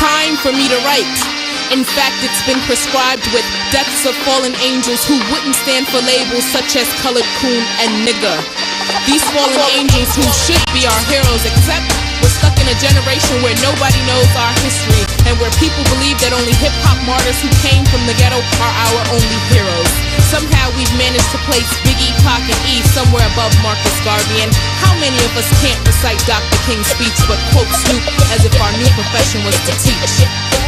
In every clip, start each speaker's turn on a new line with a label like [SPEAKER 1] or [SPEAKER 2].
[SPEAKER 1] time for me to write. In fact, it's been prescribed with deaths of fallen angels who wouldn't stand for labels such as colored, coon, and nigger. These fallen angels who should be our heroes, except we're stuck in a generation where nobody knows our history, and where people believe that only hip-hop martyrs who came from the ghetto are our only heroes. Somehow we've managed to place Biggie, Pac, and E somewhere above Marcus Garvey, and how many of us can't recite Dr. King's speech but quote Snoop as if our new profession was to teach?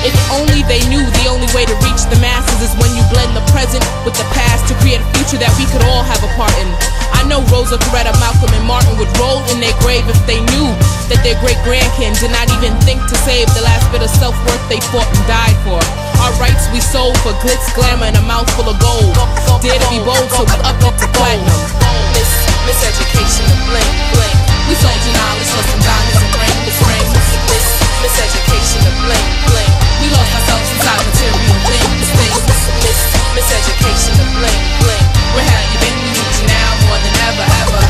[SPEAKER 1] If only they knew the only way to reach the masses is when you blend the present with the past to create a future that we could all have a part in. I know Rosa, Coretta, Malcolm, and Martin would roll in their grave if they knew that their great-grandkin did not even think to save the last bit of self-worth they fought and died for. Our rights we sold for glitz, glamour, and a mouthful of gold. Dare to be bold, so we upped it to platinum. Miseducation of bling, bling. We sold you knowledge for some diamonds and rings. Miseducation of bling, bling. We lost ourselves inside material things. Miseducation of bling, bling. Where have you been? We need you now more than ever, ever.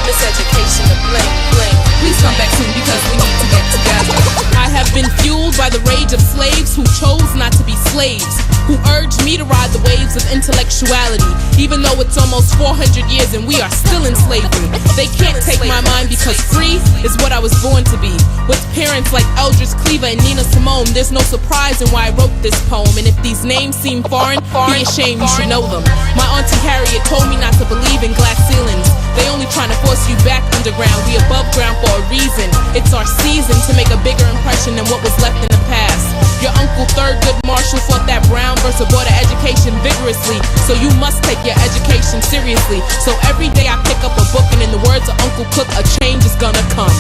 [SPEAKER 1] Miseducation of bling, bling. Please come back soon because we need to get together. I have been fueled by the rage of slaves who chose not to be slaves, who urged me to ride the waves of intellectuality, even though it's almost 400 years and we are still in slavery. They can't take my mind because free is what I was born to be. With parents like Eldridge Cleaver and Nina Simone, there's no surprise in why I wrote this poem. And if these names seem foreign, be ashamed, you should know them. My auntie Harriet told me not to believe in glass ceilings. They only trying to force you back underground. We above ground for a reason. It's our season to make a bigger impression than what was left in the past. Your uncle Thurgood Marshall fought that Brown versus Board of Education vigorously, so you must take your education seriously. So every day I pick up a book, and in the words of Uncle Cook, a change is gonna come.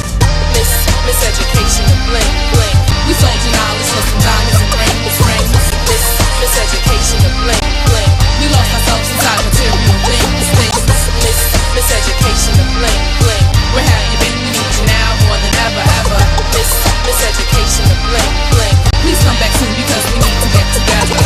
[SPEAKER 1] Miseducation of bling, bling. We sold you knowledge for some diamonds and rings. Miseducation of bling, bling. We lost ourselves inside material things. Miseducation of bling, bling. Where have you been? We need you now more than ever, ever. Miseducation of bling, bling. Please come back soon because we need to get together.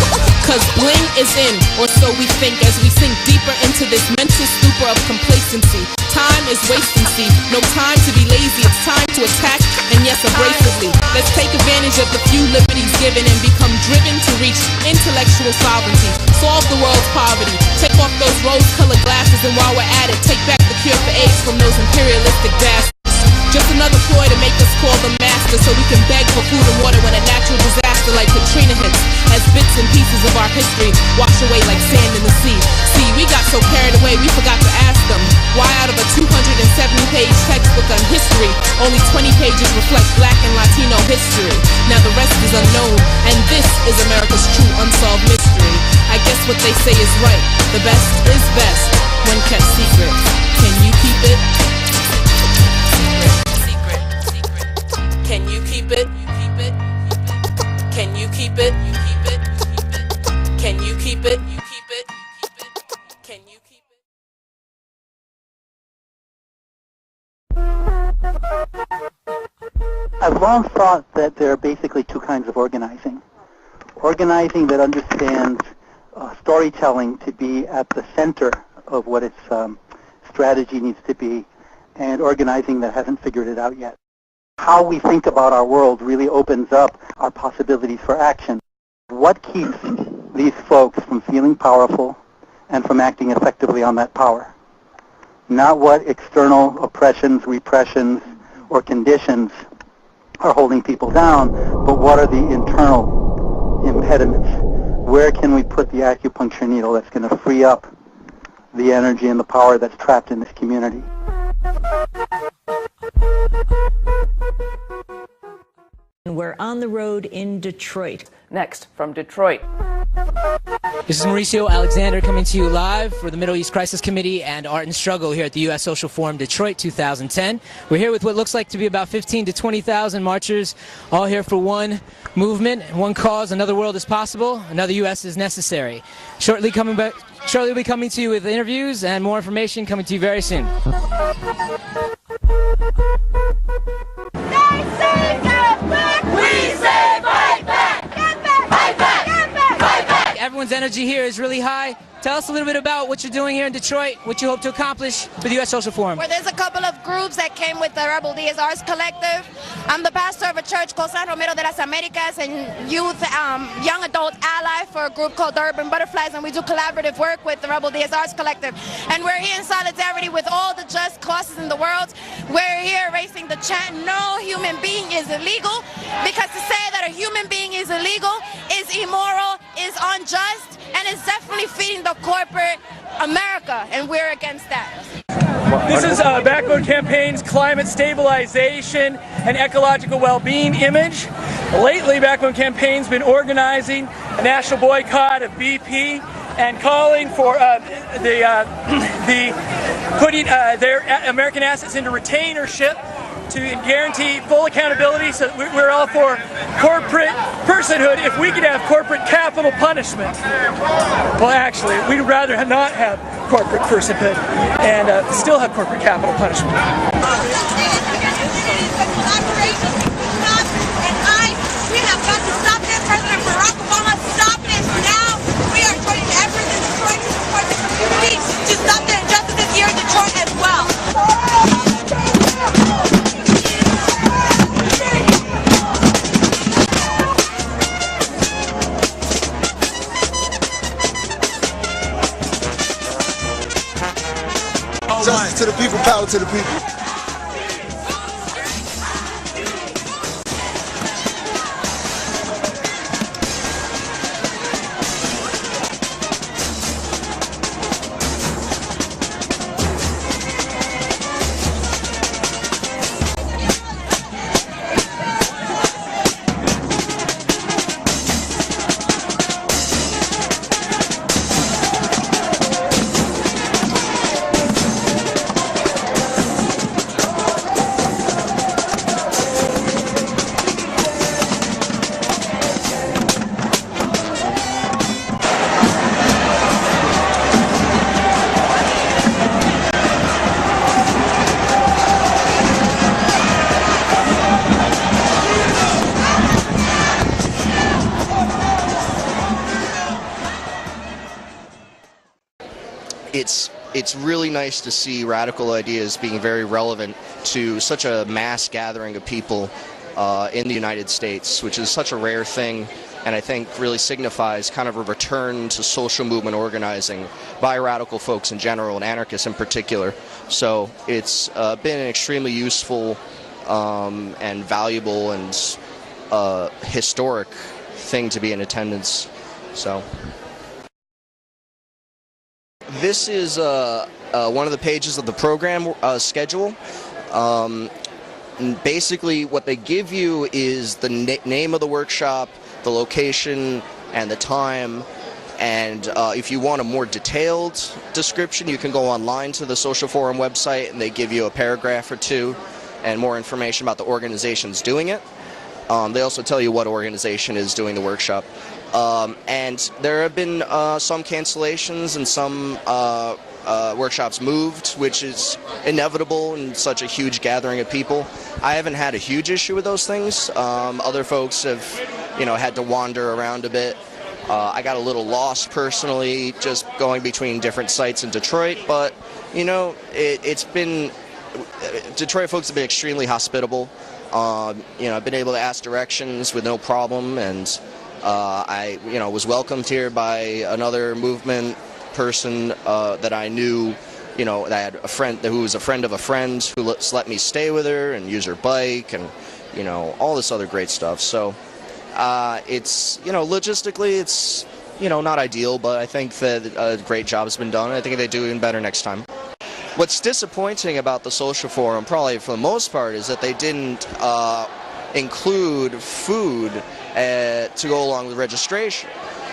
[SPEAKER 1] Cause bling is in, or so we think, as we sink deeper into this mental stupor of complacency. Time is wastency, no time to be lazy, it's time to attack, and yes, abrasively. Let's take advantage of the few liberties given and become driven to reach intellectual sovereignty. Solve the world's poverty, take off those rose-colored glasses, and while we're at it, take back the cure for AIDS from those imperialistic bastards. Just another ploy to make us call them master, so we can beg for food and water when a natural disaster like Katrina hits, as bits and pieces of our history wash away like sand in the sea. See, we got so carried away we forgot to ask them why out of a 270-page textbook on history, only 20 pages reflect Black and Latino history. Now the rest is unknown, and this is America's true unsolved mystery. I guess what they say is right, the best is best when kept secret. Can you keep it? Can you keep it? Can you keep it? Can you keep it? Can you keep it?
[SPEAKER 2] I've long thought that there are basically two kinds of organizing. Organizing that understands storytelling to be at the center of what its strategy needs to be, and organizing that hasn't figured it out yet. How we think about our world really opens up our possibilities for action. What keeps these folks from feeling powerful and from acting effectively on that power? Not what external oppressions, repressions, or conditions are holding people down, but what are the internal impediments? Where can we put the acupuncture needle that's going to free up the energy and the power that's trapped in this community?
[SPEAKER 3] We're on the road in Detroit.
[SPEAKER 4] Next, from Detroit.
[SPEAKER 5] This is Mauricio Alexander coming to you live for the Middle East Crisis Committee and Art and Struggle here at the U.S. Social Forum Detroit 2010. We're here with what looks like to be about 15 to 20,000 marchers, all here for one movement, one cause. Another world is possible. Another U.S. is necessary. Shortly we'll be coming to you with interviews and more information coming to you very soon.
[SPEAKER 6] They say get back! We say fight back! Get back! Fight back! Get back! Fight back!
[SPEAKER 5] Everyone everyone's energy here is really high. Tell us a little bit about what you're doing here in Detroit, what you hope to accomplish with the U.S. Social Forum.
[SPEAKER 4] Well, there's a couple of groups that came with the Rebel Diaz Arts Collective. I'm the pastor of a church called San Romero de las Americas and youth, young adult ally for a group called the Urban Butterflies, and we do collaborative work with the Rebel Diaz Arts Collective. And we're here in solidarity with all the just causes in the world. We're here raising the chant, no human being is illegal, because to say that a human being is illegal is immoral, is unjust, and is definitely feeding the corporate America, and we're against that.
[SPEAKER 6] This is Backbone Campaign's climate stabilization and ecological well-being image. Lately, Backbone Campaign's been organizing a national boycott of BP and calling for putting their American assets into retainership to guarantee full accountability. So we're all for corporate personhood if we could have corporate capital punishment. Well, actually, we'd rather not have corporate personhood and still have corporate capital punishment.
[SPEAKER 7] We have got to stop this. President Barack Obama, stop this now. We are joining efforts in Detroit to support the community to stop the injustices here in Detroit as well.
[SPEAKER 8] Justice to the people, power to the people.
[SPEAKER 9] It's really nice to see radical ideas being very relevant to such a mass gathering of people in the United States, which is such a rare thing, and I think really signifies kind of a return to social movement organizing by radical folks in general and anarchists in particular. So it's been an extremely useful and valuable and historic thing to be in attendance. So. This is one of the pages of the program schedule. Basically, what they give you is the name of the workshop, the location, and the time. And if you want a more detailed description, you can go online to the Social Forum website, and they give you a paragraph or two and more information about the organizations doing it. They also tell you what organization is doing the workshop. And there have been some cancellations and some workshops moved, which is inevitable in such a huge gathering of people. I haven't had a huge issue with those things. Other folks have, had to wander around a bit. I got a little lost personally, just going between different sites in Detroit, but, it's been, Detroit folks have been extremely hospitable. I've been able to ask directions with no problem, and I, was welcomed here by another movement person that I knew, that I had a friend who was a friend of a friend who let me stay with her and use her bike and, all this other great stuff. So it's, logistically it's, not ideal, but I think that a great job has been done. I think they do even better next time. What's disappointing about the Social Forum, probably for the most part, is that they didn't include food to go along with registration.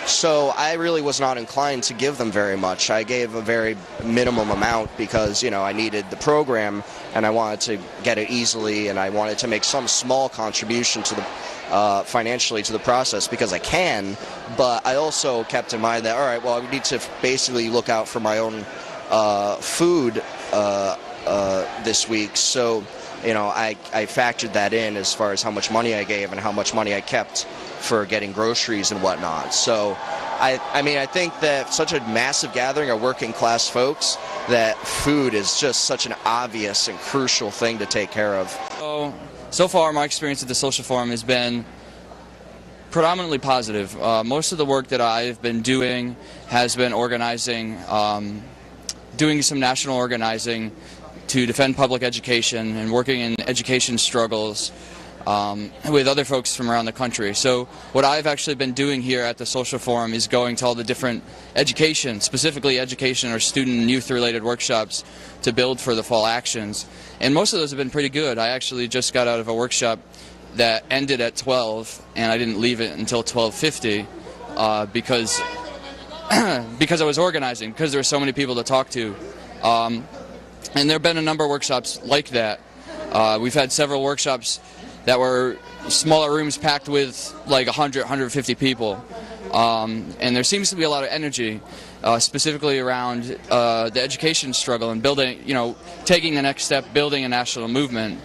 [SPEAKER 9] So I really was not inclined to give them very much. I gave a very minimum amount because, I needed the program and I wanted to get it easily, and I wanted to make some small contribution to the financially to the process because I can, but I also kept in mind that, all right, well, I need to basically look out for my own food this week. So, I factored that in as far as how much money I gave and how much money I kept for getting groceries and whatnot. So I mean, I think that such a massive gathering of working class folks, that food is just such an obvious and crucial thing to take care of.
[SPEAKER 10] So far, my experience at the Social Forum has been predominantly positive. Most of the work that I've been doing has been organizing, doing some national organizing to defend public education and working in education struggles with other folks from around the country. So what I've actually been doing here at the Social Forum is going to all the different education, specifically education or student and youth related workshops to build for the fall actions. And most of those have been pretty good. I actually just got out of a workshop that ended at 12 and I didn't leave it until 12:50 because I was organizing, because there were so many people to talk to. And there have been a number of workshops like that. We've had several workshops that were smaller rooms packed with like 100, 150 people. And there seems to be a lot of energy, specifically around the education struggle and building, taking the next step, building a national movement.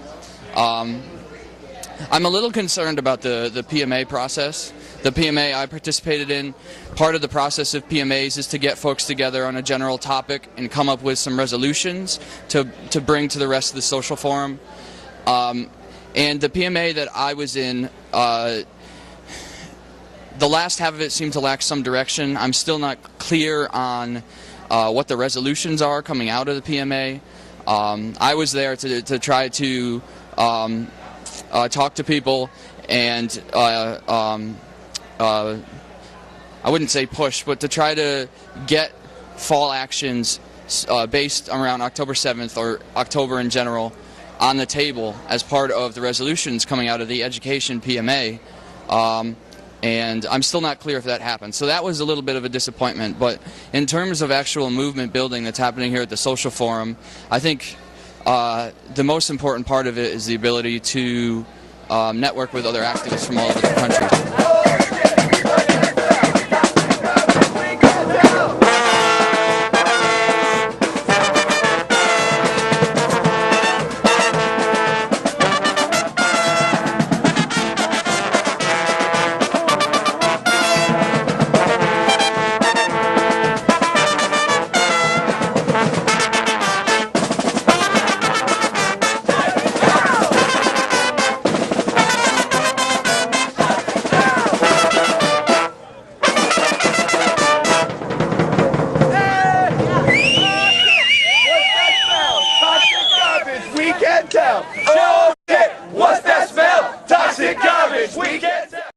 [SPEAKER 10] I'm a little concerned about the PMA process. The PMA I participated in, part of the process of PMAs is to get folks together on a general topic and come up with some resolutions to bring to the rest of the Social Forum. And the PMA that I was in, the last half of it seemed to lack some direction. I'm still not clear on what the resolutions are coming out of the PMA. I was there to try to talk to people and I wouldn't say push, but to try to get fall actions based around October 7th or October in general on the table as part of the resolutions coming out of the education PMA. And I'm still not clear if that happened. So that was a little bit of a disappointment. But in terms of actual movement building that's happening here at the Social Forum, I think the most important part of it is the ability to network with other activists from all over the country.